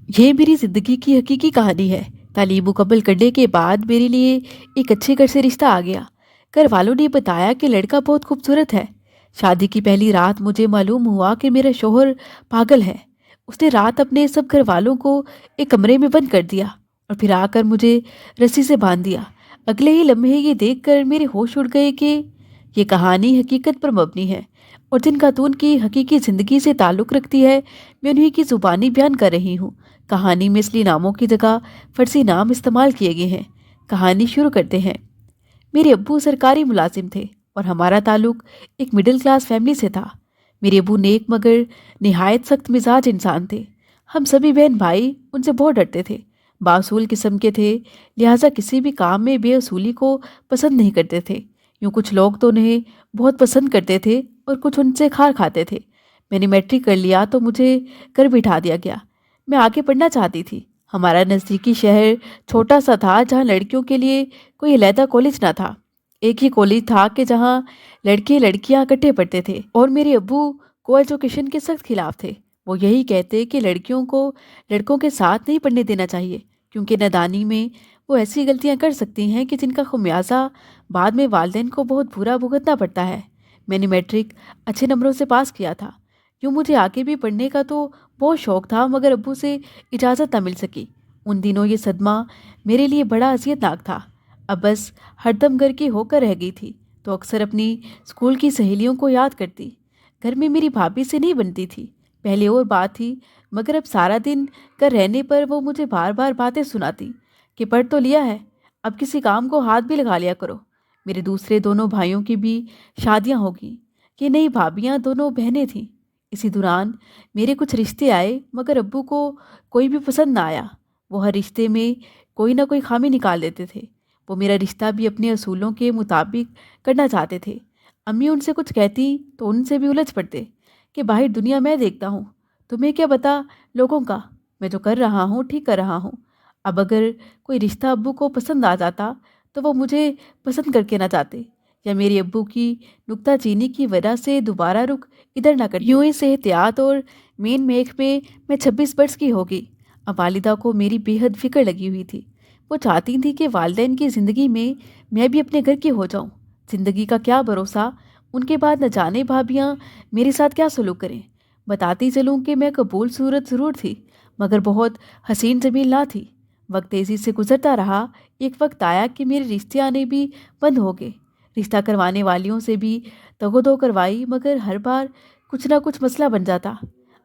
یہ میری ज़िंदगी की हकीकी कहानी है। तालीम मुकम्मल करने के बाद मेरे लिए एक अच्छे घर से रिश्ता आ गया। घर वालों ने बताया कि लड़का बहुत खूबसूरत है। शादी की पहली रात मुझे मालूम हुआ कि मेरा शौहर पागल है। उसने रात अपने सब घर वालों को एक कमरे में बंद कर दिया और फिर आकर मुझे रस्सी से बांध दिया। अगले ही लम्हे ये देखकर मेरे होश उड़ गए कि ये कहानी हकीकत पर मबनी है और जिन खातून की हकीकी ज़िंदगी से ताल्लुक़ रखती है, मैं उन्हीं की ज़ुबानी बयान कर रही हूँ। कहानी में असली नामों की जगह फर्जी नाम इस्तेमाल किए गए हैं। कहानी शुरू करते हैं। मेरे अब्बू सरकारी मुलाजिम थे और हमारा ताल्लुक एक मिडिल क्लास फैमिली से था। मेरे अब्बू नेक मगर निहायत सख्त मिजाज इंसान थे। हम सभी बहन भाई उनसे बहुत डरते थे। बासूल किस्म के थे, लिहाजा किसी भी काम में बेअसूली को पसंद नहीं करते थे। यूँ कुछ लोग तो उन्हें बहुत पसंद करते थे और कुछ उनसे खार खाते थे। मैंने मैट्रिक कर लिया तो मुझे घर बिठा दिया गया। मैं आगे पढ़ना चाहती थी। हमारा नज़दीकी शहर छोटा सा था जहाँ लड़कियों के लिए कोई अलहदा कॉलेज ना था। एक ही कॉलेज था कि जहाँ लड़के लड़कियाँ इकट्ठे पढ़ते थे और मेरे अब्बू को एजुकेशन के सख्त खिलाफ थे। वो यही कहते कि लड़कियों को लड़कों के साथ नहीं पढ़ने देना चाहिए क्योंकि नादानी में वो ऐसी गलतियाँ कर सकती हैं कि जिनका खुमियाजा बाद में वालिदैन को बहुत बुरा भुगतना पड़ता है। मैंने मैट्रिक अच्छे नंबरों से पास किया था। यूँ मुझे आगे भी पढ़ने का तो बहुत शौक़ था मगर अब्बू से इजाज़त न मिल सकी। उन दिनों ये सदमा मेरे लिए बड़ा अज़ियतनाक था। अब बस हरदम घर की होकर रह गई थी तो अक्सर अपनी स्कूल की सहेलियों को याद करती। घर में मेरी भाभी से नहीं बनती थी। पहले और बात थी मगर अब सारा दिन घर रहने पर वो मुझे बार बार बातें सुनाती कि पढ़ तो लिया है, अब किसी काम को हाथ भी लगा लिया करो। मेरे दूसरे दोनों भाइयों की भी शादियां हो गईं। ये नई भाभियां दोनों बहनें थीं। इसी दौरान मेरे कुछ रिश्ते आए मगर अब्बू को कोई भी पसंद ना आया। वो हर रिश्ते में कोई ना कोई खामी निकाल देते थे। वो मेरा रिश्ता भी अपने असूलों के मुताबिक करना चाहते थे। अम्मी उनसे कुछ कहती तो उनसे भी उलझ पड़ते कि बाहर दुनिया मैं देखता हूँ, तुम्हें क्या पता लोगों का, मैं जो कर रहा हूँ ठीक कर रहा हूँ। अब अगर कोई रिश्ता अब्बू को पसंद आ जाता तो वो मुझे पसंद करके ना चाहते या मेरे अब्बू की नुक्ताचीनी की वजह से दोबारा रुख इधर ना कर। यूं ही से एहतियात और मेन मेख में मैं 26 वर्ष की हो गई। अब वालिदा को मेरी बेहद फिक्र लगी हुई थी। वो चाहती थी कि वालिदैन की ज़िंदगी में मैं भी अपने घर की हो जाऊं। ज़िंदगी का क्या भरोसा, उनके बाद न जाने भाभियाँ मेरे साथ क्या सलूक करें। बताती चलूँ कि मैं कबूल सूरत ज़रूर थी मगर बहुत हसीन जमील ना थी। वक्त तेज़ी से गुजरता रहा। एक वक्त आया कि मेरे रिश्ते आने भी बंद हो गए। रिश्ता करवाने वालियों से भी तगो-दो करवाई मगर हर बार कुछ ना कुछ मसला बन जाता।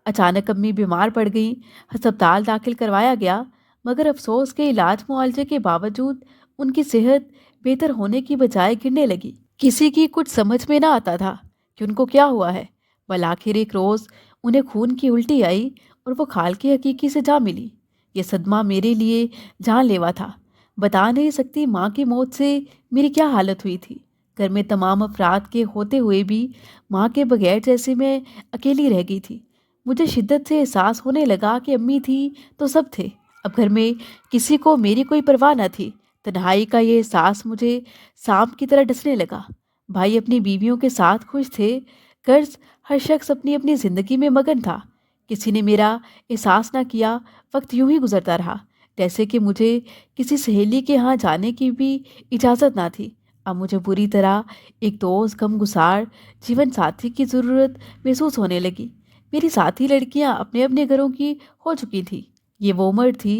अचानक अम्मी बीमार पड़ गईं। अस्पताल दाखिल करवाया गया मगर अफसोस के इलाज मुआवजे के बावजूद उनकी सेहत बेहतर होने की बजाय गिरने लगी। किसी की कुछ समझ में ना आता था कि उनको क्या हुआ है। बल आखिर एक रोज़ उन्हें खून की उल्टी आई और वो खाल की हकीकी से जा मिली। ये सदमा मेरे लिए जानलेवा था। बता नहीं सकती माँ की मौत से मेरी क्या हालत हुई थी। घर में तमाम अफराद के होते हुए भी माँ के बगैर जैसे मैं अकेली रह गई थी। मुझे शिद्दत से एहसास होने लगा कि अम्मी थी तो सब थे। अब घर में किसी को मेरी कोई परवाह न थी। तन्हाई का ये एहसास मुझे सांप की तरह डसने लगा। भाई अपनी बीवियों के साथ खुश थे। गर्ज हर शख्स अपनी अपनी ज़िंदगी में मगन था। किसी ने मेरा एहसास ना किया। वक्त यूं ही गुजरता रहा जैसे कि मुझे किसी सहेली के यहाँ जाने की भी इजाज़त ना थी। अब मुझे बुरी तरह एक दोस्त गमगुसार जीवन साथी की ज़रूरत महसूस होने लगी। मेरी साथी लड़कियां अपने अपने घरों की हो चुकी थी। ये वो उम्र थी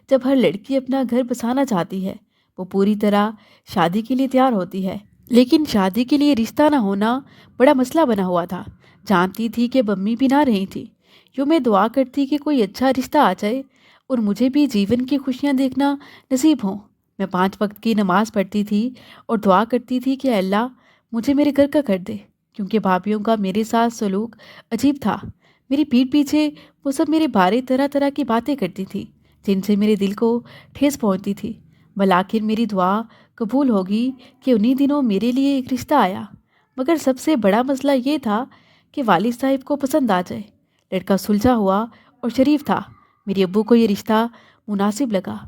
जब हर लड़की अपना घर बसाना चाहती है। वो पूरी तरह शादी के लिए तैयार होती है लेकिन शादी के लिए रिश्ता ना होना बड़ा मसला बना हुआ था। जानती थी कि मम्मी भी ना रही थी। यूँ मैं दुआ करती कि कोई अच्छा रिश्ता आ जाए और मुझे भी जीवन की खुशियाँ देखना नसीब हों। मैं 5 वक्त की नमाज़ पढ़ती थी और दुआ करती थी कि अल्लाह मुझे मेरे घर का कर दे क्योंकि भाभीयों का मेरे साथ सलूक अजीब था। मेरी पीठ पीछे वो सब मेरे बारे तरह तरह की बातें करती थी जिनसे मेरे दिल को ठेस पहुंचती थी। भला आखिर मेरी दुआ कबूल होगी कि उन्हीं दिनों मेरे लिए एक रिश्ता आया। मगर सबसे बड़ा मसला ये था कि वालिद साहब को पसंद आ जाए। लड़का सुलझा हुआ और शरीफ था। मेरे अब्बू को ये रिश्ता मुनासिब लगा।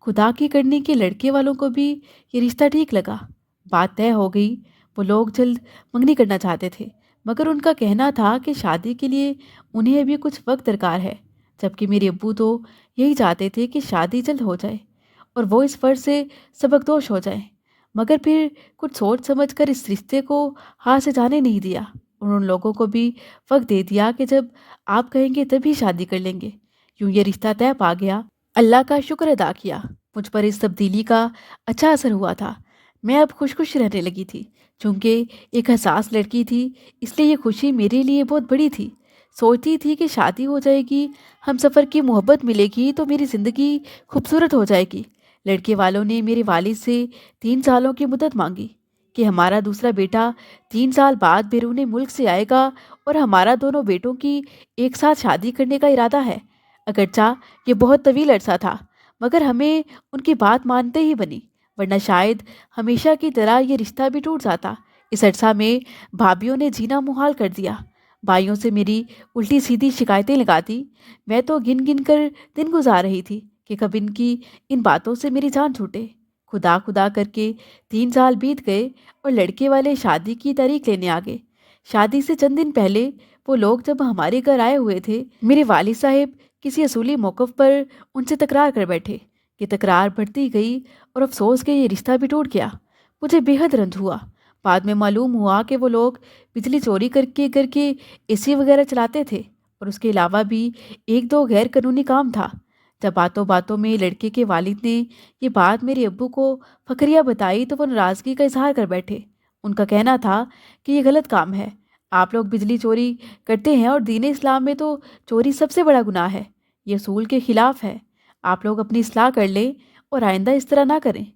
खुदा की करनी के लड़के वालों को भी ये रिश्ता ठीक लगा। बात तय हो गई। वो लोग जल्द मंगनी करना चाहते थे मगर उनका कहना था कि शादी के लिए उन्हें अभी कुछ वक्त दरकार है। जबकि मेरे अब्बू तो यही चाहते थे कि शादी जल्द हो जाए और वो इस फर्ज से सबकदोश हो जाए। मगर फिर कुछ सोच समझ कर इस रिश्ते को हाथ से जाने नहीं दिया और उन लोगों को भी वक्त दे दिया कि जब आप कहेंगे तभी शादी कर लेंगे। यूं ये रिश्ता तय पा गया। अल्लाह का शुक्र अदा किया, मुझ पर इस तब्दीली का अच्छा असर हुआ था। मैं अब खुश खुश रहने लगी थी। चूँकि एक हसास लड़की थी, इसलिए ये खुशी मेरे लिए बहुत बड़ी थी। सोचती थी कि शादी हो जाएगी, हम सफ़र की मोहब्बत मिलेगी तो मेरी ज़िंदगी खूबसूरत हो जाएगी। लड़के वालों ने मेरे वालिद से 3 सालों की मुद्दत मांगी कि हमारा दूसरा बेटा 3 साल बाद बैरून मुल्क से आएगा और हमारा दोनों बेटों की एक साथ शादी करने का इरादा है। अगरचा ये बहुत तवील अरसा था, मगर हमें उनकी बात मानते ही बनी, वरना शायद हमेशा की तरह ये रिश्ता भी टूट जाता। इस अरसा में भाभीयों ने जीना मुहाल कर दिया। भाइयों से मेरी उल्टी सीधी शिकायतें लगाती। मैं तो गिन गिन कर दिन गुजार रही थी कि कब इनकी इन बातों से मेरी जान छूटे। खुदा खुदा करके 3 साल बीत गए और लड़के वाले शादी की तारीख लेने आ गए। शादी से चंद दिन पहले वो लोग जब हमारे घर आए हुए थे, मेरे वालिद साहब किसी असूली मौक़िफ़ पर उनसे तकरार कर बैठे। ये तकरार बढ़ती गई और अफसोस के ये रिश्ता भी टूट गया। मुझे बेहद रंज हुआ। बाद में मालूम हुआ कि वो लोग बिजली चोरी करके घर के एसी वगैरह चलाते थे और उसके अलावा भी एक दो गैर कानूनी काम था। जब बातों बातों में लड़के के वालिद ने ये बात मेरे अब्बू को फखरिया बताई तो वो नाराज़गी का इजहार कर बैठे। उनका कहना था कि ये गलत काम है, आप लोग बिजली चोरी करते हैं और दीन इस्लाम में तो चोरी सबसे बड़ा गुनाह है, ये असूल के ख़िलाफ़ है। आप लोग अपनी इस्लाह कर लें और आइंदा इस तरह ना करें।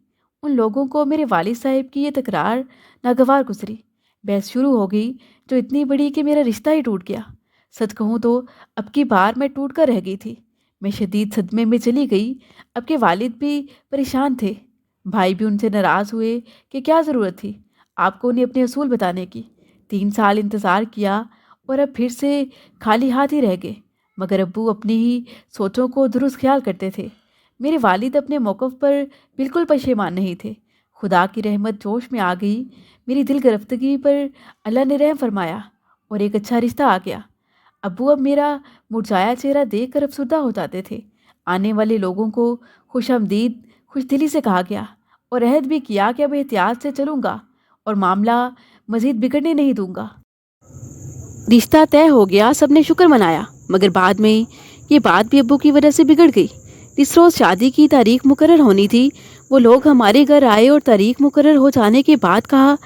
उन लोगों को मेरे वालिद साहब की ये तकरार नागवार गुजरी। बहस शुरू हो गई जो इतनी बड़ी कि मेरा रिश्ता ही टूट गया। सच कहूँ तो अब की बार मैं टूट कर रह गई थी। मैं शदीद सदमे में चली गई। अब के वालिद भी परेशान थे। भाई भी उनसे नाराज़ हुए कि क्या ज़रूरत थी आपको उन्हें अपने असूल बताने की। 3 साल इंतज़ार किया और अब फिर से खाली हाथ ही रह गए। मगर अब्बू अपनी ही सोचों को दुरुस्त ख्याल करते थे। मेरे वालिद अपने मौक़िफ़ पर बिल्कुल पशेमान नहीं थे। खुदा की रहमत जोश में आ गई। मेरी दिल गिरफ्तगी पर अल्लाह ने रहम फरमाया और एक अच्छा रिश्ता आ गया। अब्बू अब मेरा मुरझाया चेहरा देख कर अफसुर्दा हो जाते थे। आने वाले लोगों को खुशामदीद खुशदिली से कहा गया और अहद भी किया कि अब एहतियात से चलूँगा और मामला मज़ीद बिगड़ने नहीं दूँगा। रिश्ता तय हो गया, सबने शुक्र मनाया। मगर बाद में ये बात भी अब्बू की वजह से बिगड़ गई। जिस रोज़ शादी की तारीख मुकर्रर होनी थी, वो लोग हमारे घर आए और तारीख मुकर्रर हो जाने के बाद कहा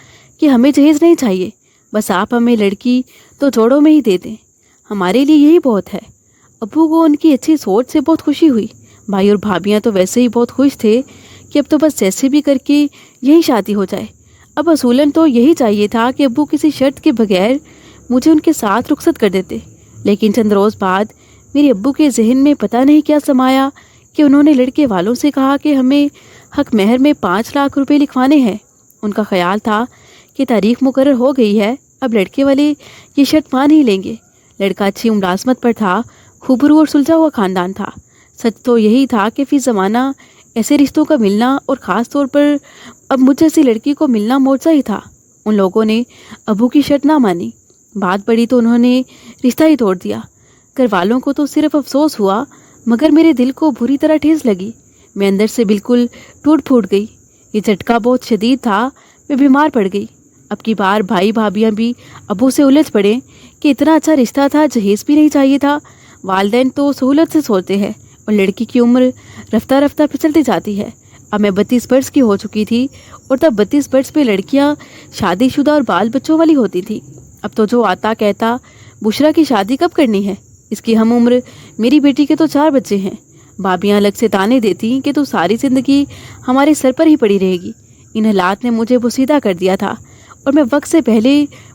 कि हमें जहेज़ नहीं चाहिए, बस आप हमें लड़की तो जोड़ों में ही दे दें, हमारे लिए यही बहुत है। अब्बू को उनकी अच्छी सोच से बहुत खुशी हुई। भाई और भाभियाँ तो वैसे ही बहुत खुश थे कि अब तो बस जैसे भी करके यही शादी हो जाए। अब असूलन तो यही चाहिए था कि अब्बू किसी शर्त के बगैर मुझे उनके साथ रुखसत कर देते। लेकिन चंद रोज़ बाद मेरे अब्बू के जहन में पता नहीं क्या समाया कि उन्होंने लड़के वालों से कहा कि हमें हक महर में 5 लाख रुपए लिखवाने हैं। उनका ख्याल था कि तारीख मुकर्रर हो गई है, अब लड़के वाले ये शर्त मान ही लेंगे। लड़का अच्छी मुलाजमत पर था, खूबरू और सुलझा हुआ ख़ानदान था। सच तो यही था कि फ़ी ज़माना ऐसे रिश्तों का मिलना और ख़ास तौर पर अब मुझ जैसी लड़की को मिलना मोर्चा ही था। उन लोगों ने अब्बू की शर्त ना मानी। बात बड़ी तो उन्होंने रिश्ता ही तोड़ दिया। घर वालों को तो सिर्फ अफसोस हुआ, मगर मेरे दिल को बुरी तरह ठेस लगी। मैं अंदर से बिल्कुल टूट फूट गई। ये झटका बहुत शदीद था। मैं बीमार पड़ गई। अब की बार भाई भाभियाँ भी अब्बू से उलझ पड़े कि इतना अच्छा रिश्ता था, जहेज़ भी नहीं चाहिए था। वालिदैन तो सहूलत से सोचते हैं और लड़की की उम्र रफ्ता रफ्ता फिसलती जाती है। अब मैं 32 बरस की हो चुकी थी और तब 32 बरस पे लड़कियां शादीशुदा और बाल बच्चों वाली होती थी। अब तो जो आता कहता बुशरा की शादी कब करनी है, इसकी हम उम्र मेरी बेटी के तो 4 बच्चे हैं। भाभियाँ अलग से ताने देती कि तू सारी ज़िंदगी हमारे सर पर ही पड़ी रहेगी। इन हालात ने मुझे बोसीदा कर दिया था और मैं वक्त से पहले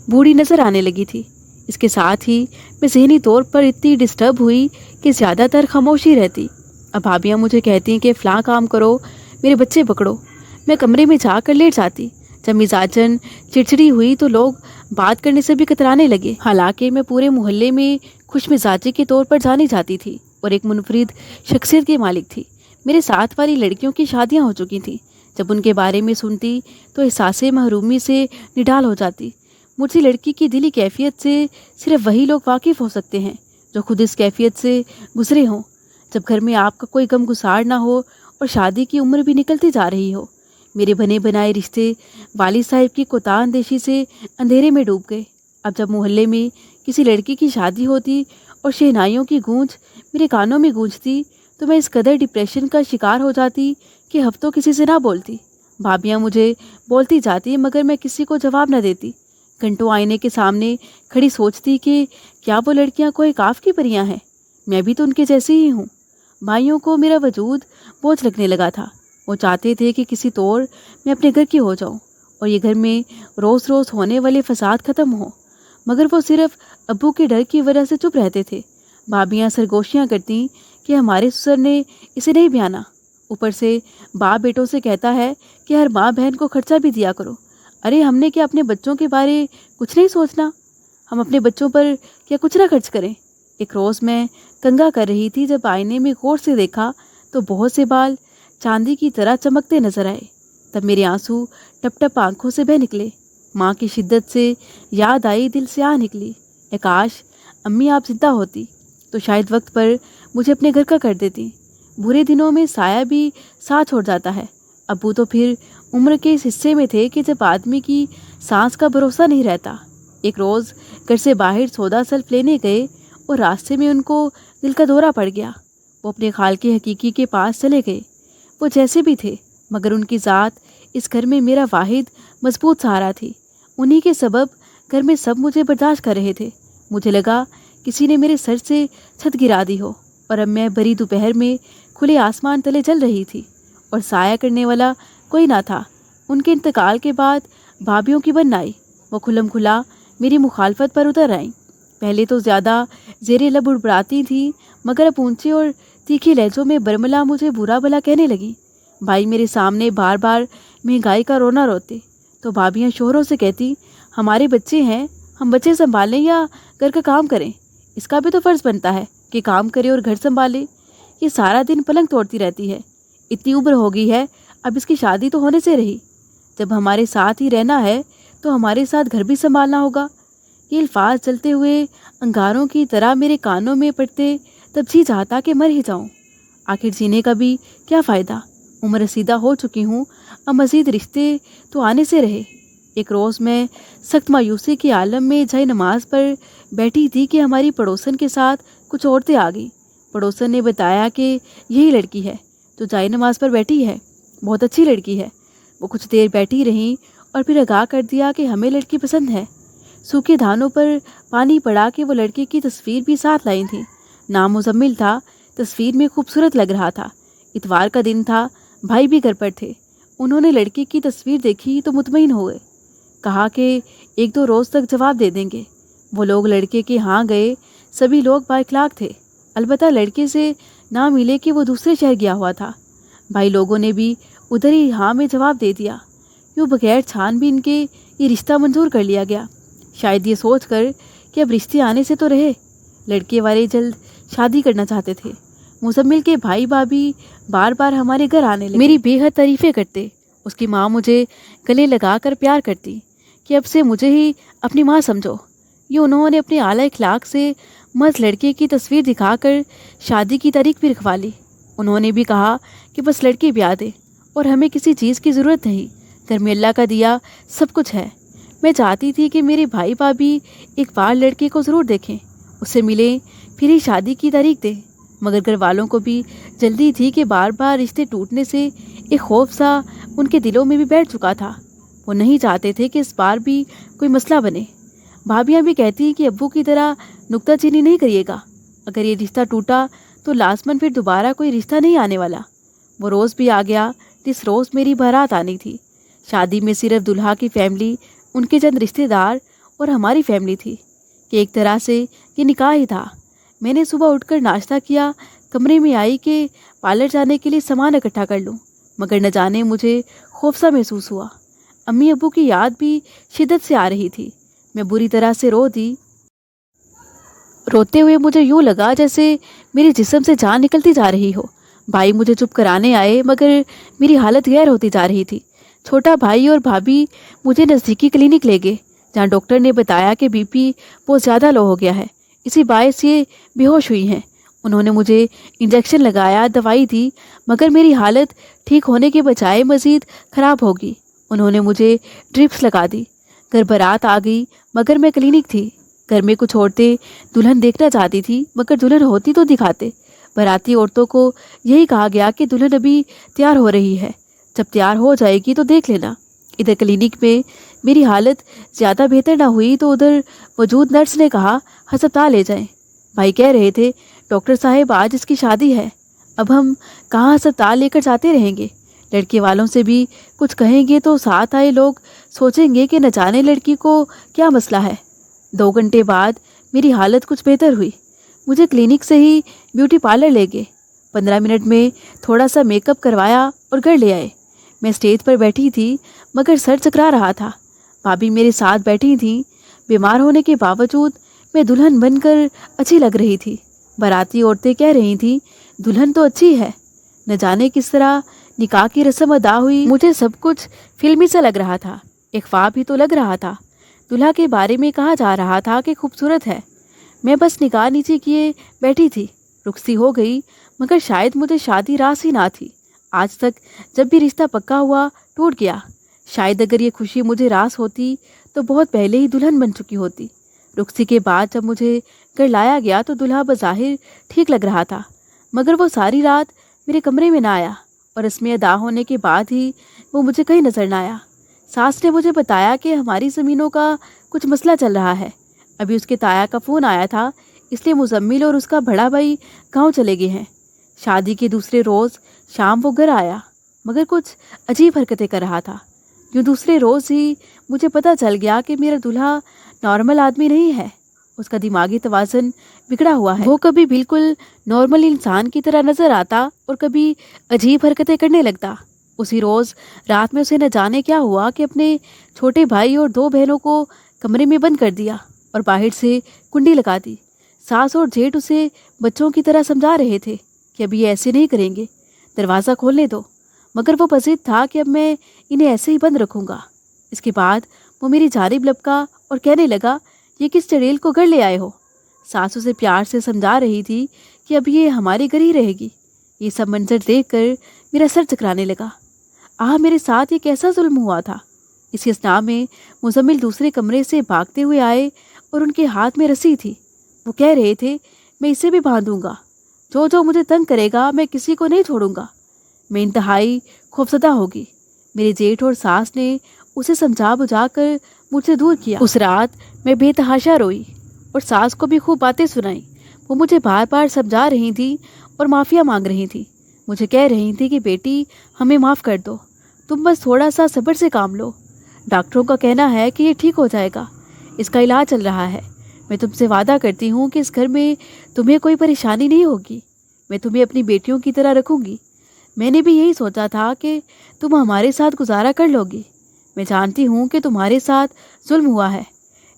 बूढ़ी नज़र आने लगी थी। इसके साथ ही मैं ज़हनी तौर पर इतनी डिस्टर्ब हुई कि ज़्यादातर खामोशी रहती। अब भाभियाँ मुझे कहती कि फ़लाँ काम करो, मेरे बच्चे पकड़ो। मैं कमरे में जाकर लेट जाती। जब मिजाजन चिड़चिड़ी हुई तो लोग बात करने से भी कतराने लगे। हालांकि मैं पूरे मोहल्ले में खुश मिजाजी के तौर पर जानी जाती थी और एक मुनफरिद शख्सियत की मालिक थी। मेरे साथ वाली लड़कियों की शादियां हो चुकी थीं। जब उनके बारे में सुनती तो एहसास महरूमी से निडाल हो जाती। मुझसे लड़की की दिली कैफियत से सिर्फ वही लोग वाकिफ़ हो सकते हैं जो खुद इस कैफियत से गुजरे हों, जब घर में आपका कोई गम गुसार ना हो और शादी की उम्र भी निकलती जा रही हो। मेरे बने बनाए रिश्ते वालिद साहब की कोताह अंदेशी से अंधेरे में डूब गए। अब जब मोहल्ले में किसी लड़की की शादी होती और शहनाइयों की गूंज मेरे कानों में गूंजती, तो मैं इस कदर डिप्रेशन का शिकार हो जाती कि हफ्तों किसी से ना बोलती। भाभियाँ मुझे बोलती जाती मगर मैं किसी को जवाब न देती। घंटों आईने के सामने खड़ी सोचती कि क्या वो लड़कियाँ कोई काफ की परियाँ हैं, मैं भी तो उनके जैसी ही हूँ। भाइयों को मेरा वजूद बोझ लगने लगा था। वो चाहते थे कि किसी तौर मैं अपने घर की हो जाऊँ और ये घर में रोज़ रोज़ होने वाले फसाद ख़त्म हो, मगर वो सिर्फ अब्बू के डर की वजह से चुप रहते थे। भाभियाँ सरगोशियाँ करती कि हमारे ससुर ने इसे नहीं ब्याना, ऊपर से बाप बेटों से कहता है कि हर माँ बहन को खर्चा भी दिया करो। अरे हमने क्या अपने बच्चों के बारे कुछ नहीं सोचना? हम अपने बच्चों पर क्या कुछ ना खर्च करें? एक रोज़ मैं कंघा कर रही थी, जब आईने में गौर से देखा तो बहुत से बाल चांदी की तरह चमकते नजर आए। तब मेरे आंसू टप टप आंखों से बह निकले। माँ की शिद्दत से याद आई, दिल से आ निकली। काश अम्मी आप जिंदा होती तो शायद वक्त पर मुझे अपने घर का कर देती। बुरे दिनों में साया भी साथ छोड़ जाता है। अब्बू तो फिर उम्र के इस हिस्से में थे कि जब आदमी की सांस का भरोसा नहीं रहता। एक रोज़ घर से बाहर सौदा सल्फ लेने गए और रास्ते में उनको दिल का दौरा पड़ गया। वो अपने खाल के हकीकी के पास चले गए। वो जैसे भी थे, मगर उनकी ज़ात इस घर में मेरा वाहिद मजबूत सहारा थी। उन्हीं के सबब घर में सब मुझे बर्दाश्त कर रहे थे। मुझे लगा किसी ने मेरे सर से छत गिरा दी हो और अब मैं बड़ी दोपहर में खुले आसमान तले जल रही थी और साया करने वाला कोई ना था। उनके इंतकाल के बाद भाभीयों की बन आई। वो खुलम खुला मेरी मुखालफत पर उतर आईं। पहले तो ज़्यादा ज़ेरे लब उड़बड़ाती थी, मगर अब ऊंचे और तीखे लहजों में बरमला मुझे बुरा भला कहने लगी। भाई मेरे सामने बार बार महंगाई का रोना रोते तो भाभियाँ शोहरों से कहती, हमारे बच्चे हैं, हम बच्चे संभालें या घर का काम करें? इसका भी तो फ़र्ज़ बनता है कि काम करे और घर संभाले। ये सारा दिन पलंग तोड़ती रहती है, इतनी उम्र हो गई है, अब इसकी शादी तो होने से रही। जब हमारे साथ ही रहना है तो हमारे साथ घर भी संभालना होगा। ये अल्फाज चलते हुए अंगारों की तरह मेरे कानों में पड़ते, तब जी चाहता कि मर ही जाऊं। आखिर जीने का भी क्या फ़ायदा? उम्र रसीदा हो चुकी हूँ, अब मज़ीद रिश्ते तो आने से रहे। एक रोज़ मैं सख्त मायूसी के आलम में जाए नमाज पर बैठी थी कि हमारी पड़ोसन के साथ कुछ औरतें आ गईं। पड़ोसन ने बताया कि यही लड़की है जो जाए नमाज पर बैठी है, बहुत अच्छी लड़की है। वो कुछ देर बैठी रहीं और फिर आगाह कर दिया कि हमें लड़की पसंद है। सूखे धानों पर पानी पड़ा कि वो लड़के की तस्वीर भी साथ लाई थी। नाम मुजम्मिल था, तस्वीर में खूबसूरत लग रहा था। इतवार का दिन था, भाई भी घर पर थे। उन्होंने लड़के की तस्वीर देखी तो मुतमईन हुए। कहा कि एक दो रोज़ तक जवाब दे देंगे। वो लोग लड़के के यहाँ गए। सभी लोग बाइखलाक थे, अलबत्ता लड़के से ना मिले कि वो दूसरे शहर गया हुआ था। भाई लोगों ने भी उधर ही हाँ में जवाब दे दिया। यूँ बगैर छानबीन के ये रिश्ता मंजूर कर लिया गया, शायद ये सोच कर कि अब रिश्ते आने से तो रहे। लड़के वाले जल्द शादी करना चाहते थे। मुजम्मिल के भाई भाभी बार बार हमारे घर आने लगे, मेरी बेहद तारीफ़ें करते। उसकी माँ मुझे गले लगा कर प्यार करती कि अब से मुझे ही अपनी माँ समझो। ये उन्होंने अपने आला इखलाक से मस्त लड़के की तस्वीर दिखाकर शादी की तारीख भी रखवा ली। उन्होंने भी कहा कि बस लड़की ब्याह दे और हमें किसी चीज़ की ज़रूरत नहीं, घर में अल्लाह का दिया सब कुछ है। मैं चाहती थी कि मेरे भाई भाभी एक बार लड़के को ज़रूर देखें, उससे मिलें, फिर ही शादी की तारीख दें। मगर घर वालों को भी जल्दी थी कि बार बार रिश्ते टूटने से एक खौफ सा उनके दिलों में भी बैठ चुका था। वो नहीं चाहते थे कि इस बार भी कोई मसला बने। भाभियाँ भी कहती कि अब्बू की तरह नुक्ताचीनी नहीं करिएगा, अगर ये रिश्ता टूटा तो लाजमन फिर दोबारा कोई रिश्ता नहीं आने वाला। वो रोज़ भी आ गया जिस रोज़ मेरी बारात आनी थी। शादी में सिर्फ दुल्हा की फैमिली, उनके चंद रिश्तेदार और हमारी फैमिली थी कि एक तरह से ये निकाह ही था। मैंने सुबह उठकर नाश्ता किया, कमरे में आई कि पार्लर जाने के लिए सामान इकट्ठा कर लूँ, मगर न जाने मुझे खौफसा महसूस हुआ। अम्मी अब्बू की याद भी शिद्दत से आ रही थी। मैं बुरी तरह से रो दी। रोते हुए मुझे यूँ लगा जैसे मेरे जिस्म से जान निकलती जा रही हो। भाई मुझे चुप कराने आए, मगर मेरी हालत गैर होती जा रही थी। छोटा भाई और भाभी मुझे नज़दीकी क्लिनिक ले गए, जहाँ डॉक्टर ने बताया कि बीपी बहुत ज़्यादा लो हो गया है, इसी बायस ये बेहोश हुई हैं। उन्होंने मुझे इंजेक्शन लगाया, दवाई दी, मगर मेरी हालत ठीक होने के बजाय मज़ीद ख़राब होगी। उन्होंने मुझे ड्रिप्स लगा दी। घर बारात आ गई, मगर मैं क्लिनिक थी। घर में कुछ औरतें दुल्हन देखना चाहती थी, मगर दुल्हन होती तो दिखाते। बाराती औरतों को यही कहा गया कि दुल्हन अभी तैयार हो रही है, जब तैयार हो जाएगी तो देख लेना। इधर क्लिनिक में मेरी हालत ज़्यादा बेहतर ना हुई तो उधर मौजूद नर्स ने कहा अस्पताल ले जाएं। भाई कह रहे थे डॉक्टर साहब आज इसकी शादी है, अब हम कहाँ अस्पताल लेकर जाते रहेंगे। लड़के वालों से भी कुछ कहेंगे तो साथ आए लोग सोचेंगे कि न जाने लड़की को क्या मसला है। 2 घंटे बाद मेरी हालत कुछ बेहतर हुई। मुझे क्लिनिक से ही ब्यूटी पार्लर ले गए। 15 मिनट में थोड़ा सा मेकअप करवाया और घर ले आए। मैं स्टेज पर बैठी थी, मगर सर चकरा रहा था। भाभी मेरे साथ बैठी थी। बीमार होने के बावजूद मैं दुल्हन बनकर अच्छी लग रही थी। बाराती औरतें कह रही थीं दुल्हन तो अच्छी है। न जाने किस तरह निकाह की रस्म अदा हुई। मुझे सब कुछ फिल्मी सा लग रहा था, एक ख्वाब ही तो लग रहा था। दूल्हा के बारे में कहा जा रहा था कि खूबसूरत है। मैं बस निकाह नीचे किए बैठी थी। रुखसी हो गई, मगर शायद मुझे शादी रास ही ना थी। आज तक जब भी रिश्ता पक्का हुआ टूट गया। शायद अगर ये खुशी मुझे रास होती तो बहुत पहले ही दुल्हन बन चुकी होती। रुखसी के बाद जब मुझे घर लाया गया तो दूल्हा बज़ाहिर ठीक लग रहा था, मगर वो सारी रात मेरे कमरे में ना आया और रस्में अदा होने के बाद ही वो मुझे कहीं नजर ना आया। सास ने मुझे बताया कि हमारी ज़मीनों का कुछ मसला चल रहा है। अभी उसके ताया का फ़ोन आया था, इसलिए मुजम्मिल और उसका बड़ा भाई गाँव चले गए हैं। शादी के दूसरे रोज़ शाम वो घर आया, मगर कुछ अजीब हरकतें कर रहा था। यूँ दूसरे रोज़ ही मुझे पता चल गया कि मेरा दूल्हा नॉर्मल आदमी नहीं है। उसका दिमागी तवाज़ुन बिगड़ा हुआ है। वो कभी बिल्कुल नॉर्मल इंसान की तरह नज़र आता और कभी अजीब हरकतें करने लगता। उसी रोज़ रात में उसे न जाने क्या हुआ कि अपने छोटे भाई और 2 बहनों को कमरे में बंद कर दिया और बाहर से कुंडी लगा दी। सास और जेठ उसे बच्चों की तरह समझा रहे थे कि अभी ऐसे नहीं करेंगे, दरवाज़ा खोलने दो, मगर वो बज़िद था कि अब मैं इन्हें ऐसे ही बंद रखूँगा। इसके बाद वो मेरी जानिब लपका और कहने लगा, ये किस चड़ेल को घर ले आए हो। सास उसे प्यार से समझा रही थी कि अब ये हमारे घर ही रहेगी। ये सब मंजर देखकर मेरा सर चकराने लगा। मेरे साथ ये कैसा जुल्म हुआ था। इसी असना में मुजम्मिल दूसरे कमरे से भागते हुए आए और उनके हाथ में रस्सी थी। वो कह रहे थे, मैं इसे भी बांधूंगा, जो जो मुझे तंग करेगा मैं किसी को नहीं छोड़ूंगा। मैं इंतहाई खौफजदा होगी। मेरे जेठ और सास ने उसे समझा बुझा कर मुझसे दूर किया। उस रात मैं बेतहाशा रोई और सास को भी खूब बातें सुनाई। वो मुझे बार बार समझा रही थी और माफ़िया मांग रही थी। मुझे कह रही थी कि बेटी हमें माफ़ कर दो, तुम बस थोड़ा सा सब्र से काम लो। डॉक्टरों का कहना है कि ये ठीक हो जाएगा, इसका इलाज चल रहा है। मैं तुमसे वादा करती हूँ कि इस घर में तुम्हें कोई परेशानी नहीं होगी। मैं तुम्हें अपनी बेटियों की तरह रखूँगी। मैंने भी यही सोचा था कि तुम हमारे साथ गुजारा कर लोगी। मैं जानती हूँ कि तुम्हारे साथ जुल्म हुआ है,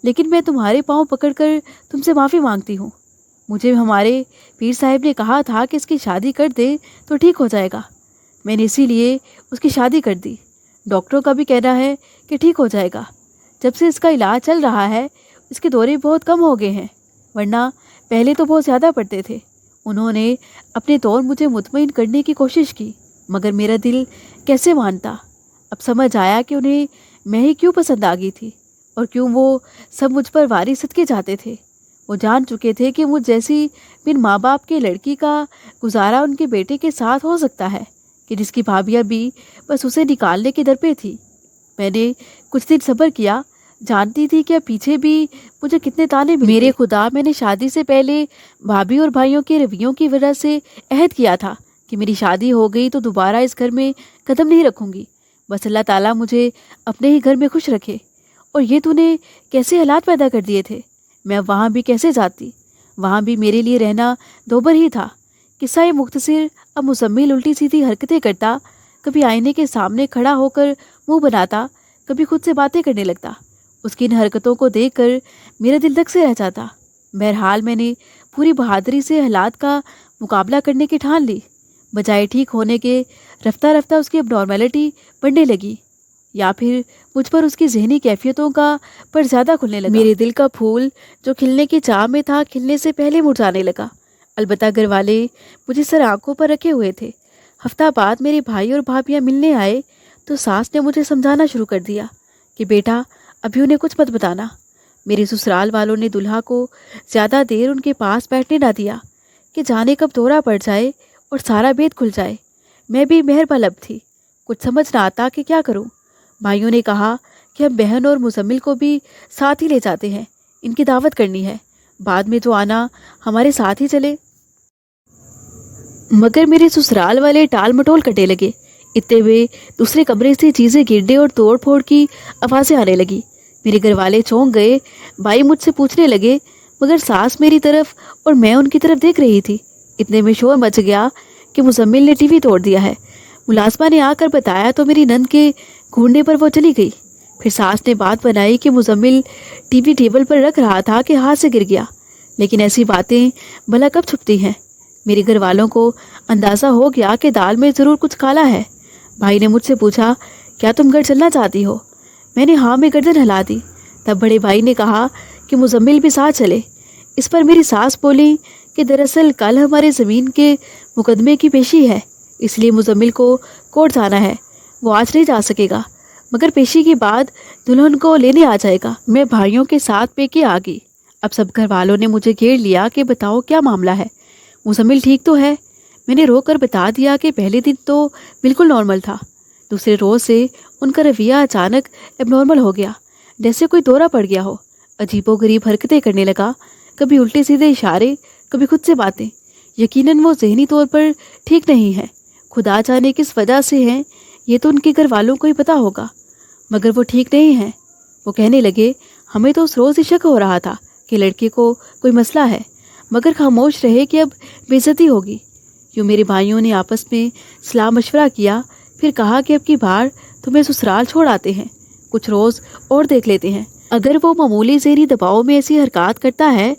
लेकिन मैं तुम्हारे पाँव पकड़कर तुमसे माफ़ी मांगती हूँ। मुझे हमारे पीर साहब ने कहा था कि इसकी शादी कर दे तो ठीक हो जाएगा। मैंने इसीलिए उसकी शादी कर दी। डॉक्टरों का भी कहना है कि ठीक हो जाएगा। जब से इसका इलाज चल रहा है इसके दौरे बहुत कम हो गए हैं, वरना पहले तो बहुत ज़्यादा पड़ते थे। उन्होंने अपने तौर मुझे मुतमईन करने की कोशिश की, मगर मेरा दिल कैसे मानता। अब समझ आया कि उन्हें मैं ही क्यों पसंद आ गई थी और क्यों वो सब मुझ पर वारी सदके जाते थे। वो जान चुके थे कि मुझ जैसी बिन माँ बाप के लड़की का गुजारा उनके बेटे के साथ हो सकता है, कि जिसकी भाभियाँ भी बस उसे निकालने के दर पे थी। मैंने कुछ दिन सब्र किया, जानती थी कि अब पीछे भी मुझे कितने ताने मिले। मेरे खुदा, मैंने शादी से पहले भाभी और भाइयों के रवैयों की वजह से अहद किया था कि मेरी शादी हो गई तो दोबारा इस घर में कदम नहीं रखूँगी। बस अल्लाह ताला मुझे अपने ही घर में खुश रखे। और ये तूने कैसे हालात पैदा कर दिए थे। मैं अब वहाँ भी कैसे जाती। वहाँ भी मेरे लिए रहना दोबर ही था। किस्सा ये मुख्तसर। अब मुजम्मिल उल्टी सीधी हरकतें करता, कभी आईने के सामने खड़ा होकर मुंह बनाता, कभी खुद से बातें करने लगता। उसकी इन हरकतों को देखकर मेरा दिल धक से रह जाता। बहरहाल मैंने पूरी बहादुरी से हालात का मुकाबला करने की ठान ली। बजाय ठीक होने के रफ्ता रफ्ता उसकी अब नॉर्मेलिटी बढ़ने लगी। یا پھر مجھ پر اس کی ذہنی کیفیتوں کا پر زیادہ کھلنے لگا۔ میرے دل کا پھول جو کھلنے کی چاہ میں تھا کھلنے سے پہلے مرجھانے لگا۔ البتہ گھر والے مجھے سر آنکھوں پر رکھے ہوئے تھے۔ ہفتہ بعد میرے بھائی اور بھابیاں ملنے آئے تو ساس نے مجھے سمجھانا شروع کر دیا کہ بیٹا ابھی انہیں کچھ مت بتانا۔ میرے سسرال والوں نے دلہا کو زیادہ دیر ان کے پاس بیٹھنے نہ دیا کہ جانے کب دورہ پڑ جائے اور سارا بید کھل جائے۔ میں بھی مہر بلب تھی، کچھ سمجھ نہ آتا کہ کیا کروں۔ بھائیوں نے کہا کہ ہم بہن اور مزمل کو بھی ساتھ ہی لے جاتے ہیں، ان کی دعوت کرنی ہے، بعد میں تو آنا ہمارے ساتھ ہی چلے۔ مگر میرے سسرال والے ٹال مٹول کٹے لگے۔ اتنے ہوئے دوسرے کمرے سے چیزیں گرنے اور توڑ پھوڑ کی آوازیں آنے لگی۔ میرے گھر والے چونک گئے۔ بھائی مجھ سے پوچھنے لگے مگر ساس میری طرف اور میں ان کی طرف دیکھ رہی تھی۔ اتنے میں شور مچ گیا کہ مزمل نے ٹی وی توڑ دیا ہے۔ ملازمہ نے آ کر بتایا تو میری نند کے گھونڈنے پر وہ چلی گئی۔ پھر ساس نے بات بنائی کہ مزمل ٹی وی ٹیبل پر رکھ رہا تھا کہ ہاتھ سے گر گیا، لیکن ایسی باتیں بھلا کب چھپتی ہیں۔ میرے گھر والوں کو اندازہ ہو گیا کہ دال میں ضرور کچھ کالا ہے۔ بھائی نے مجھ سے پوچھا کیا تم گھر چلنا چاہتی ہو؟ میں نے ہاں میں گردن ہلا دی۔ تب بڑے بھائی نے کہا کہ مزمل بھی ساتھ چلے۔ اس پر میری ساس بولی کہ دراصل کل ہمارے زمین کے مقدمے کی پیشی ہے، اس لیے مزمل کو کورٹ جانا ہے، وہ آج نہیں جا سکے گا، مگر پیشی کے بعد دلہن کو لینے آ جائے گا۔ میں بھائیوں کے ساتھ پیکے آ گئی۔ اب سب گھر والوں نے مجھے گھیر لیا کہ بتاؤ کیا معاملہ ہے، مزمل ٹھیک تو ہے؟ میں نے رو کر بتا دیا کہ پہلے دن تو بالکل نارمل تھا، دوسرے روز سے ان کا رویہ اچانک اب نارمل ہو گیا، جیسے کوئی دورہ پڑ گیا ہو۔ عجیب و غریب حرکتیں کرنے لگا، کبھی الٹے سیدھے اشارے، کبھی خود سے باتیں۔ یقیناً وہ ذہنی طور پر ٹھیک نہیں ہے، خدا جانے کس وجہ سے ہیں، یہ تو ان کے گھر والوں کو ہی پتہ ہوگا، مگر وہ ٹھیک نہیں ہیں۔ وہ کہنے لگے ہمیں تو اس روز ہی شک ہو رہا تھا کہ لڑکے کو کوئی مسئلہ ہے، مگر خاموش رہے کہ اب بے عزتی ہوگی۔ یوں میرے بھائیوں نے آپس میں صلاح مشورہ کیا، پھر کہا کہ اب کی بار تمہیں سسرال چھوڑ آتے ہیں، کچھ روز اور دیکھ لیتے ہیں۔ اگر وہ معمولی ذہنی دباؤ میں ایسی حرکات کرتا ہے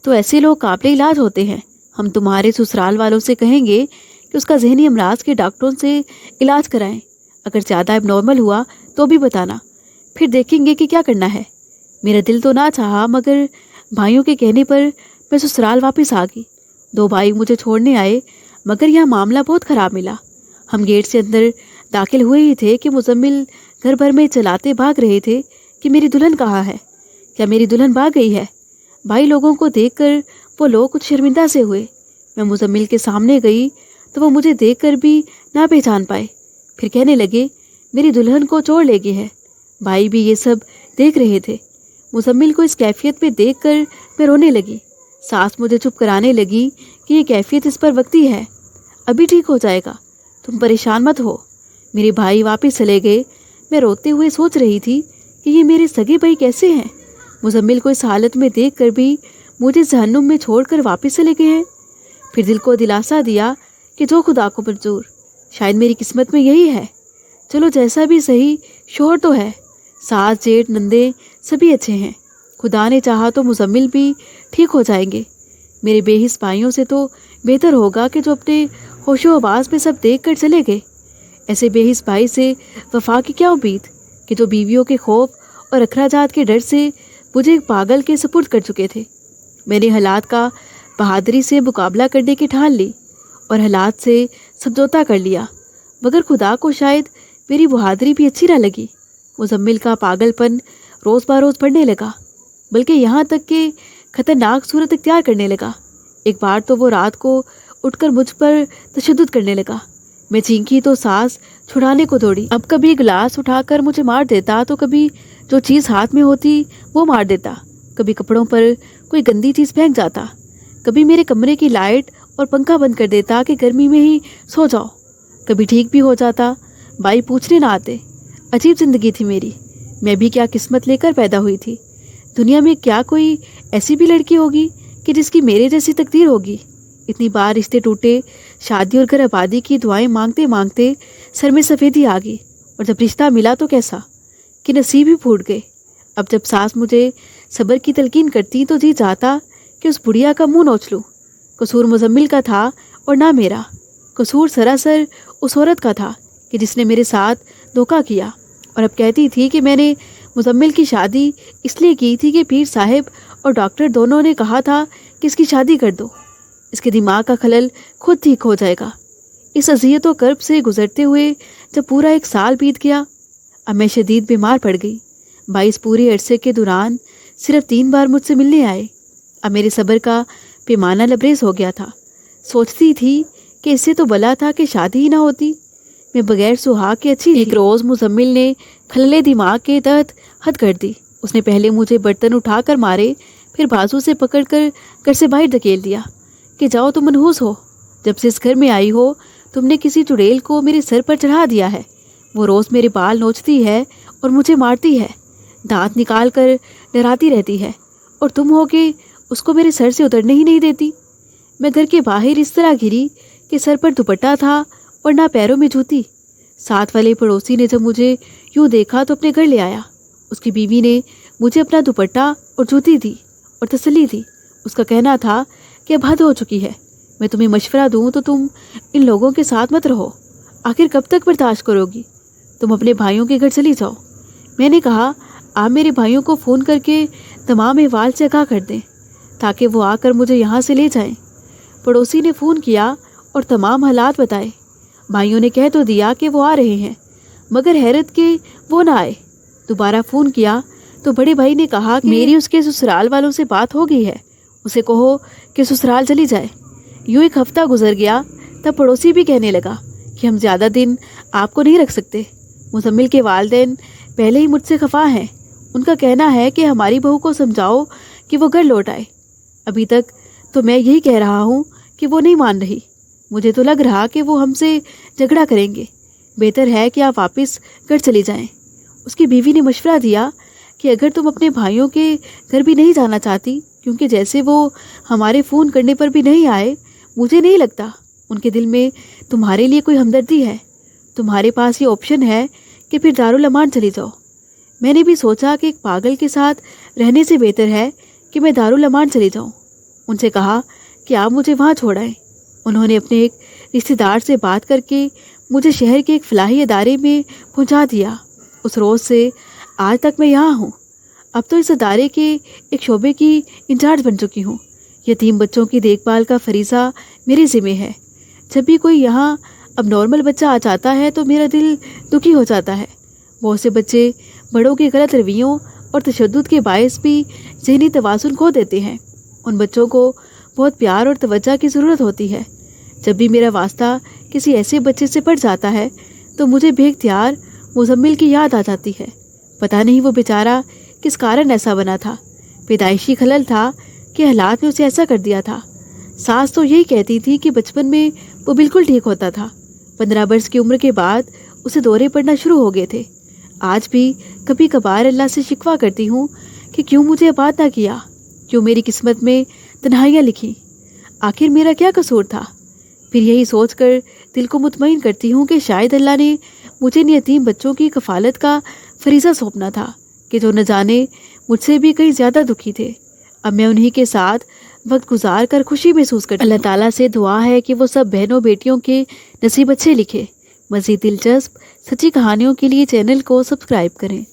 تو ایسے لوگ قابل علاج ہوتے ہیں۔ ہم تمہارے سسرال والوں سے کہیں گے کہ اس کا ذہنی امراض کے ڈاکٹروں سے علاج کرائیں، اگر زیادہ اب نارمل ہوا تو بھی بتانا، پھر دیکھیں گے کہ کیا کرنا ہے۔ میرا دل تو نہ چاہا، مگر بھائیوں کے کہنے پر میں سسرال واپس آ گئی۔ 2 بھائی مجھے چھوڑنے آئے، مگر یہاں معاملہ بہت خراب ملا۔ ہم گیٹ سے اندر داخل ہوئے ہی تھے کہ مزمل گھر بھر میں چلاتے بھاگ رہے تھے کہ میری دلہن کہاں ہے، کیا میری دلہن بھاگ گئی ہے؟ بھائی لوگوں کو دیکھ کر وہ لوگ کچھ شرمندہ سے ہوئے۔ میں مزمل کے سامنے گئی تو وہ مجھے دیکھ کر بھی نہ پہچان پائے، پھر کہنے لگے میری دلہن کو چور لے گئے ہے۔ بھائی بھی یہ سب دیکھ رہے تھے۔ مزمل کو اس کیفیت میں دیکھ کر میں رونے لگی۔ ساس مجھے چپ کرانے لگی کہ یہ کیفیت اس پر وقتی ہے، ابھی ٹھیک ہو جائے گا، تم پریشان مت ہو۔ میرے بھائی واپس چلے گئے۔ میں روتے ہوئے سوچ رہی تھی کہ یہ میرے سگے بھائی کیسے ہیں، مزمل کو اس حالت میں دیکھ کر بھی مجھے جہنم میں چھوڑ کر واپس چلے گئے ہیں۔ پھر دل کو دلاسا دیا کہ جو خدا کو منظور، شاید میری قسمت میں یہی ہے۔ چلو جیسا بھی صحیح، شوہر تو ہے، ساس جیٹھ نندے سبھی اچھے ہیں، خدا نے چاہا تو مزمل بھی ٹھیک ہو جائیں گے۔ میرے بے حس بھائیوں سے تو بہتر ہوگا کہ جو اپنے ہوش و حواس میں سب دیکھ کر چلے گئے۔ ایسے بے حس بھائی سے وفا کی کیا امید کہ جو بیویوں کے خوف اور اخراجات کے ڈر سے مجھے ایک پاگل کے سپرد کر چکے تھے۔ میں نے حالات کا بہادری سے مقابلہ کرنے کی ٹھان لی اور حالات سے سمجھوتا کر لیا، مگر خدا کو شاید میری بہادری بھی اچھی نہ لگی۔ مزمل کا پاگل پن روز بروز بڑھنے لگا، بلکہ یہاں تک کہ خطرناک صورت اختیار کرنے لگا۔ ایک بار تو وہ رات کو اٹھ کر مجھ پر تشدد کرنے لگا۔ میں چینکی تو سانس چھڑانے کو دوڑی۔ اب کبھی گلاس اٹھا کر مجھے مار دیتا تو کبھی جو چیز ہاتھ میں ہوتی وہ مار دیتا، کبھی کپڑوں پر کوئی گندی چیز پھینک جاتا، کبھی میرے کمرے کی لائٹ اور پنکھا بند کر دیتا کہ گرمی میں ہی سو جاؤ، کبھی ٹھیک بھی ہو جاتا، بھائی پوچھنے نہ آتے۔ عجیب زندگی تھی میری، میں بھی کیا قسمت لے کر پیدا ہوئی تھی۔ دنیا میں کیا کوئی ایسی بھی لڑکی ہوگی کہ جس کی میرے جیسی تقدیر ہوگی؟ اتنی بار رشتے ٹوٹے، شادی اور گھر آبادی کی دعائیں مانگتے مانگتے سر میں سفیدی آ گئی، اور جب رشتہ ملا تو کیسا کہ نصیب ہی پھوٹ گئے۔ اب جب ساس مجھے صبر کی تلقین کرتی تو جی چاہتا کہ اس بڑھیا کا منہ نوچ لوں۔ قصور مزمل کا تھا اور نہ میرا، قصور سراسر اس عورت کا تھا کہ جس نے میرے ساتھ دھوکہ کیا۔ اور اب کہتی تھی کہ میں نے مزمل کی شادی اس لیے کی تھی کہ پیر صاحب اور ڈاکٹر دونوں نے کہا تھا کہ اس کی شادی کر دو، اس کے دماغ کا خلل خود ٹھیک ہو جائے گا۔ اس اذیت و کرب سے گزرتے ہوئے جب پورا 1 سال بیت گیا، اب میں شدید بیمار پڑ گئی۔ 22 پورے عرصے کے دوران صرف 3 بار مجھ سے ملنے آئے۔ اب میرے صبر کا پیمانہ لبریز ہو گیا تھا۔ سوچتی تھی کہ اس سے تو بلا تھا کہ شادی ہی نہ ہوتی، میں بغیر سہاگ کے اچھی تھی۔ ایک روز مزمل نے خلل دماغ کے تحت حد کر دی۔ اس نے پہلے مجھے برتن اٹھا کر مارے، پھر بازو سے پکڑ کر گھر سے باہر دھکیل دیا کہ جاؤ تم منحوس ہو، جب سے اس گھر میں آئی ہو تم نے کسی چڑیل کو میرے سر پر چڑھا دیا ہے۔ وہ روز میرے بال نوچتی ہے اور مجھے مارتی ہے، دانت نکال کر ڈراتی رہتی ہے، اور تم ہو کہ اس کو میرے سر سے اترنے ہی نہیں دیتی۔ میں گھر کے باہر اس طرح گری کہ سر پر دوپٹہ تھا اور نہ پیروں میں جوتی۔ ساتھ والے پڑوسی نے جب مجھے یوں دیکھا تو اپنے گھر لے آیا۔ اس کی بیوی نے مجھے اپنا دوپٹہ اور جوتی دی اور تسلی دی۔ اس کا کہنا تھا کہ اب حد ہو چکی ہے، میں تمہیں مشورہ دوں تو تم ان لوگوں کے ساتھ مت رہو، آخر کب تک برداشت کرو گی؟ تم اپنے بھائیوں کے گھر چلی جاؤ۔ میں نے کہا آپ میرے بھائیوں کو فون کر کے تمام احوال سے آگاہ کر دیں تاکہ وہ آ کر مجھے یہاں سے لے جائیں۔ پڑوسی نے فون کیا اور تمام حالات بتائے۔ بھائیوں نے کہہ تو دیا کہ وہ آ رہے ہیں، مگر حیرت کہ وہ نہ آئے۔ دوبارہ فون کیا تو بڑے بھائی نے کہا کہ میری اس کے سسرال والوں سے بات ہو گئی ہے، اسے کہو کہ سسرال چلی جائے۔ یوں 1 ہفتہ گزر گیا، تب پڑوسی بھی کہنے لگا کہ ہم زیادہ دن آپ کو نہیں رکھ سکتے۔ مزمل کے والدین پہلے ہی مجھ سے خفا ہیں، ان کا کہنا ہے کہ ہماری بہو کو سمجھاؤ کہ وہ گھر لوٹ آئے۔ ابھی تک تو میں یہی کہہ رہا ہوں کہ وہ نہیں مان رہی۔ مجھے تو لگ رہا کہ وہ ہم سے جھگڑا کریں گے، بہتر ہے کہ آپ واپس گھر چلی جائیں۔ اس کی بیوی نے مشورہ دیا کہ اگر تم اپنے بھائیوں کے گھر بھی نہیں جانا چاہتی، کیونکہ جیسے وہ ہمارے فون کرنے پر بھی نہیں آئے، مجھے نہیں لگتا ان کے دل میں تمہارے لیے کوئی ہمدردی ہے، تمہارے پاس یہ آپشن ہے کہ پھر دارالامان چلی جاؤ۔ میں نے بھی سوچا کہ ایک پاگل کے ساتھ رہنے سے بہتر ہے کہ میں دارالامان چلی جاؤں۔ ان سے کہا کہ آپ مجھے وہاں چھوڑ آئیں۔ انہوں نے اپنے ایک رشتہ دار سے بات کر کے مجھے شہر کے ایک فلاحی ادارے میں پہنچا دیا۔ اس روز سے آج تک میں یہاں ہوں۔ اب تو اس ادارے کے ایک شعبے کی انچارج بن چکی ہوں۔ یتیم بچوں کی دیکھ بھال کا فریضہ میرے ذمہ ہے۔ جب بھی کوئی یہاں اب نارمل بچہ آ جاتا ہے تو میرا دل دکھی ہو جاتا ہے۔ بہت سے بچے بڑوں کے غلط رویوں اور تشدد کے باعث بھی ذہنی توازن کھو دیتے ہیں۔ ان بچوں کو بہت پیار اور توجہ کی ضرورت ہوتی ہے۔ جب بھی میرا واسطہ کسی ایسے بچے سے پڑ جاتا ہے تو مجھے بے اختیار مزمل کی یاد آ جاتی ہے۔ پتہ نہیں وہ بیچارہ کس کارن ایسا بنا تھا، پیدائشی خلل تھا کہ حالات نے اسے ایسا کر دیا تھا۔ ساس تو یہی کہتی تھی کہ بچپن میں وہ بالکل ٹھیک ہوتا تھا، 15 برس کی عمر کے بعد اسے دورے پڑنا شروع ہو گئے تھے۔ آج بھی کبھی کبھار اللہ سے شکوہ کرتی ہوں کہ کیوں مجھے آباد نہ کیا، کیوں میری قسمت میں تنہائیاں لکھی، آخر میرا کیا قصور تھا؟ پھر یہی سوچ کر دل کو مطمئن کرتی ہوں کہ شاید اللہ نے مجھے ان یتیم بچوں کی کفالت کا فریضہ سونپنا تھا کہ جو نہ جانے مجھ سے بھی کہیں زیادہ دکھی تھے۔ اب میں انہی کے ساتھ وقت گزار کر خوشی محسوس کرتی ہوں۔ اللہ تعالیٰ سے دعا ہے کہ وہ سب بہنوں بیٹیوں کے نصیب اچھے لکھے۔ مزید دلچسپ سچی کہانیوں کے لیے چینل کو سبسکرائب کریں۔